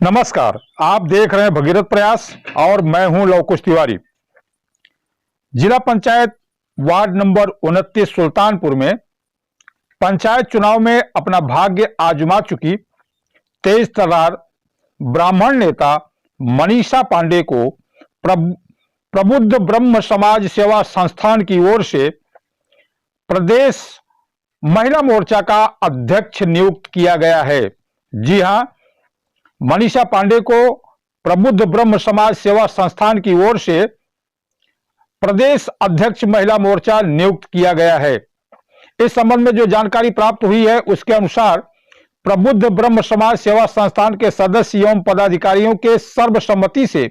नमस्कार, आप देख रहे हैं भगीरथ प्रयास और मैं हूं लव कुश तिवारी। जिला पंचायत वार्ड नंबर 29 सुल्तानपुर में पंचायत चुनाव में अपना भाग्य आजमा चुकी तेज तर्रार ब्राह्मण नेता मनीषा पांडे को प्रबुद्ध ब्रह्म समाज सेवा संस्थान की ओर से प्रदेश महिला मोर्चा का अध्यक्ष नियुक्त किया गया है। जी हां, मनीषा पांडे को प्रबुद्ध ब्रह्म समाज सेवा संस्थान की ओर से प्रदेश अध्यक्ष महिला मोर्चा नियुक्त किया गया है। इस संबंध में जो जानकारी प्राप्त हुई है उसके अनुसार प्रबुद्ध ब्रह्म समाज सेवा संस्थान के सदस्य एवं पदाधिकारियों के सर्वसम्मति से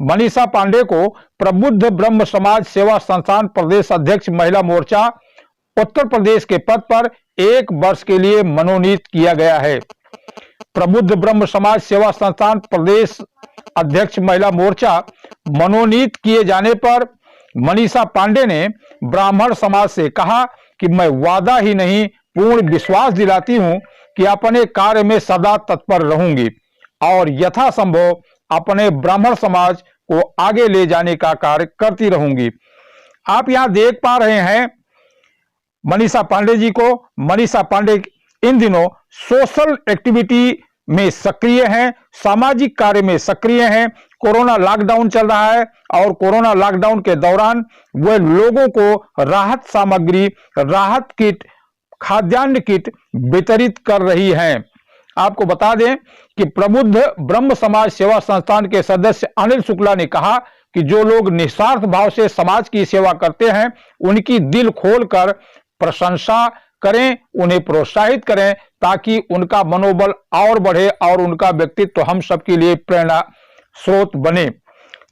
मनीषा पांडे को प्रबुद्ध ब्रह्म समाज सेवा संस्थान प्रदेश अध्यक्ष महिला मोर्चा उत्तर प्रदेश के पद पर 1 वर्ष के लिए मनोनीत किया गया है। प्रबुद्ध ब्रह्म समाज सेवा संस्थान प्रदेश अध्यक्ष महिला मोर्चा मनोनीत किए जाने पर मनीषा पांडे ने ब्राह्मण समाज से कहा कि मैं वादा ही नहीं पूर्ण विश्वास दिलाती हूं कि अपने कार्य में सदा तत्पर रहूंगी और यथासंभव अपने ब्राह्मण समाज को आगे ले जाने का कार्य करती रहूंगी। आप यहां देख पा रहे हैं मनीषा पांडे जी को। मनीषा पांडे इन दिनों सोशल एक्टिविटी में सक्रिय हैं, सामाजिक कार्य में सक्रिय हैं। कोरोना लॉकडाउन चल रहा है और कोरोना लॉकडाउन के दौरान वे लोगों को राहत सामग्री, राहत किट, खाद्यान्न किट वितरित कर रही हैं। आपको बता दें कि प्रबुद्ध ब्रह्म समाज सेवा संस्थान के सदस्य अनिल शुक्ला ने कहा कि जो लोग निस्वार्थ भाव से समाज की सेवा करते हैं उनकी दिल खोलकर प्रशंसा करें, उन्हें प्रोत्साहित करें ताकि उनका मनोबल और बढ़े और उनका व्यक्तित्व हम सबके लिए प्रेरणा स्रोत बने।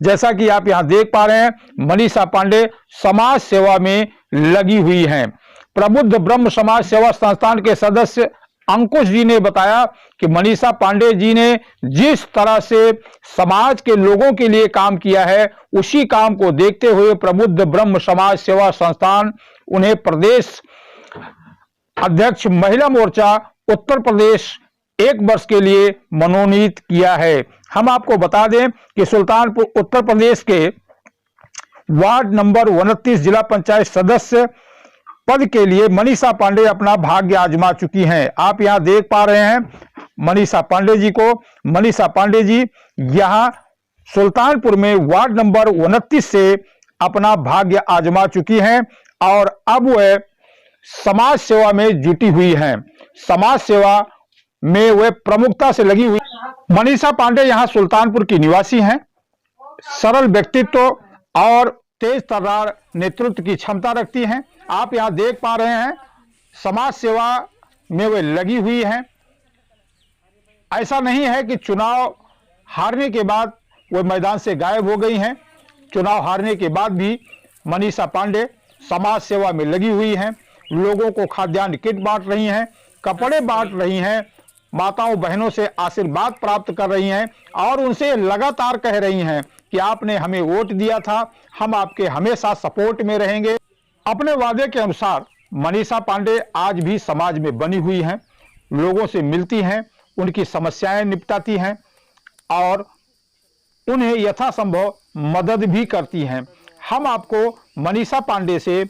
जैसा कि आप यहां देख पा रहे हैं, मनीषा पांडे समाज सेवा में लगी हुई हैं। प्रबुद्ध ब्रह्म समाज सेवा संस्थान के सदस्य अंकुश जी ने बताया कि मनीषा पांडे जी ने जिस तरह से समाज के लोगों के लिए काम किया है उसी काम को देखते हुए प्रबुद्ध ब्रह्म समाज सेवा संस्थान उन्हें प्रदेश अध्यक्ष महिला मोर्चा उत्तर प्रदेश 1 वर्ष के लिए मनोनीत किया है। हम आपको बता दें कि सुल्तानपुर उत्तर प्रदेश के वार्ड नंबर 29 जिला पंचायत सदस्य पद के लिए मनीषा पांडे अपना भाग्य आजमा चुकी हैं। आप यहां देख पा रहे हैं मनीषा पांडे जी को। मनीषा पांडे जी यहां सुल्तानपुर में वार्ड नंबर 29 से अपना भाग्य आजमा चुकी हैं और अब वह समाज सेवा में जुटी हुई हैं। समाज सेवा में वे प्रमुखता से लगी हुई। मनीषा पांडे यहां सुल्तानपुर की निवासी हैं। सरल व्यक्तित्व और तेज तर्रार नेतृत्व की क्षमता रखती हैं। आप यहां देख पा रहे हैं समाज सेवा में वे लगी हुई हैं। ऐसा नहीं है कि चुनाव हारने के बाद वे मैदान से गायब हो गई हैं। चुनाव हारने के बाद भी मनीषा पांडे समाज सेवा में लगी हुई हैं। लोगों को खाद्यान्न किट बांट रही हैं, कपड़े बांट रही हैं, माताओं बहनों से आशीर्वाद प्राप्त कर रही हैं और उनसे लगातार कह रही हैं कि आपने हमें वोट दिया था, हम आपके हमेशा सपोर्ट में रहेंगे। अपने वादे के अनुसार मनीषा पांडे आज भी समाज में बनी हुई हैं, लोगों से मिलती हैं, उनकी समस्याएं निपटाती हैं और उन्हें यथासंभव मदद भी करती हैं। हम आपको मनीषा पांडे से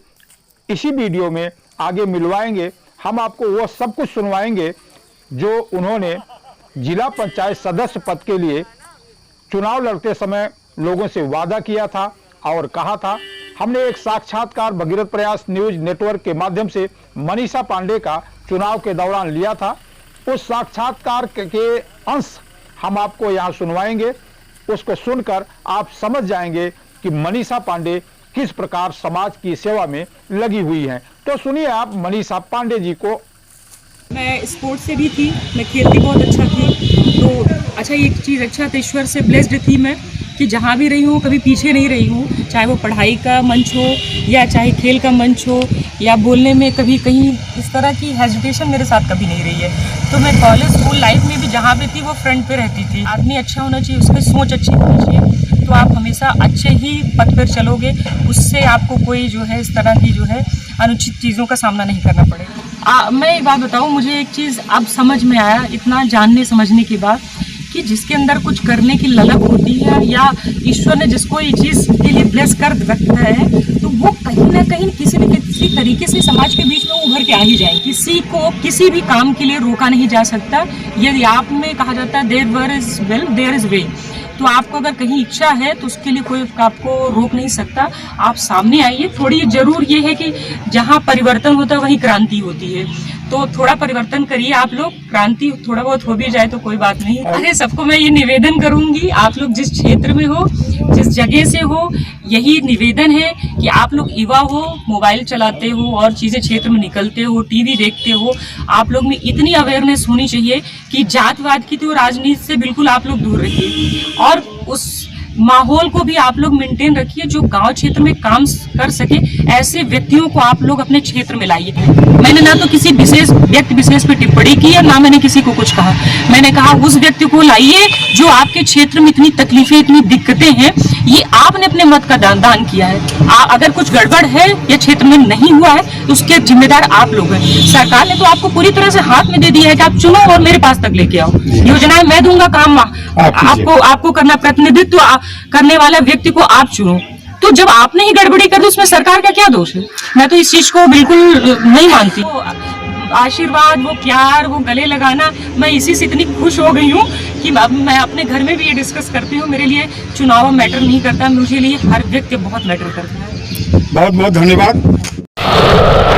इसी वीडियो में आगे मिलवाएंगे। हम आपको वो सब कुछ सुनवाएंगे जो उन्होंने जिला पंचायत सदस्य पद के लिए चुनाव लड़ते समय लोगों से वादा किया था और कहा था। हमने एक साक्षात्कार भगीरथ प्रयास न्यूज नेटवर्क के माध्यम से मनीषा पांडे का चुनाव के दौरान लिया था। उस साक्षात्कार के अंश हम आपको यहाँ सुनवाएंगे। उसको सुनकर आप समझ जाएंगे कि मनीषा पांडे किस प्रकार समाज की सेवा में लगी हुई हैं। तो सुनिए आप मनीषा पांडे जी को। मैं स्पोर्ट्स से भी थी, मैं खेलती बहुत अच्छा थी। तो अच्छा, एक चीज़ अच्छा था, ईश्वर से ब्लेस्ड थी मैं कि जहाँ भी रही हूँ कभी पीछे नहीं रही हूँ। चाहे वो पढ़ाई का मंच हो या चाहे खेल का मंच हो या बोलने में कभी कहीं इस तरह की हेजिटेशन मेरे साथ कभी नहीं रही है। तो मैं कॉलेज स्कूल लाइफ में भी जहाँ भी थी वो फ्रंट पे रहती थी। आदमी अच्छा होना चाहिए, उसकी सोच अच्छी होनी चाहिए, तो आप हमेशा अच्छे ही पथ पर चलोगे, उससे आपको कोई जो है इस तरह की जो है अनुचित चीज़ों का सामना नहीं करना पड़ेगा। मैं एक बात बताऊँ, मुझे एक चीज़ अब समझ में आया इतना जानने समझने के बाद कि कि जिसके अंदर कुछ करने की ललक होती है या ईश्वर ने जिसको ये चीज़ के लिए ब्लेस कर रखा है, तो वो कहीं ना कहीं किसी न किसी तरीके से समाज के बीच में उभर के आ ही जाएंगे। किसी को किसी भी काम के लिए रोका नहीं जा सकता। यदि आप में कहा जाता है there where is will there is way, तो आपको अगर कहीं इच्छा है तो उसके लिए कोई आपको रोक नहीं सकता। आप सामने आइए। थोड़ी जरूर ये है कि जहाँ परिवर्तन होता है वहीं क्रांति होती है, तो थोड़ा परिवर्तन करिए आप लोग। क्रांति थोड़ा बहुत हो भी जाए तो कोई बात नहीं। अरे सबको मैं ये निवेदन करूंगी, आप लोग जिस क्षेत्र में हो, जिस जगह से हो, यही निवेदन है कि आप लोग युवा हो, मोबाइल चलाते हो और चीजें क्षेत्र में निकलते हो, टीवी देखते हो, आप लोग में इतनी अवेयरनेस होनी चाहिए कि जातवाद की तो राजनीति से बिल्कुल आप लोग दूर रहिए और उस माहौल को भी आप लोग मेंटेन रखिए जो गांव क्षेत्र में काम कर सके। ऐसे व्यक्तियों को आप लोग अपने क्षेत्र में लाइए। मैंने ना तो किसी विशेष व्यक्ति विशेष पे टिप्पणी की और ना मैंने किसी को कुछ कहा। मैंने कहा उस व्यक्ति को लाइए जो आपके क्षेत्र में इतनी तकलीफें, इतनी दिक्कतें हैं, ये आपने अपने मत का दान किया है। अगर कुछ गड़बड़ है या क्षेत्र में नहीं हुआ है तो उसके जिम्मेदार आप लोग हैं। सरकार ने तो आपको पूरी तरह से हाथ में दे दिया है कि आप चुनो और मेरे पास तक लेके आओ। योजनाएं मैं दूंगा, काम आपको करना, प्रतिनिधित्व करने वाला व्यक्ति को आप चुनो। तो जब आपने ही गड़बड़ी कर दी उसमें सरकार का क्या दोष है? मैं तो इस चीज को बिल्कुल नहीं मानती। आशीर्वाद, वो प्यार, वो गले लगाना, मैं इसी से इतनी खुश हो गई हूँ कि अब मैं अपने घर में भी ये डिस्कस करती हूँ। मेरे लिए चुनाव मैटर नहीं करता, मुझे लिए हर व्यक्ति बहुत मैटर करता है। बहुत बहुत धन्यवाद।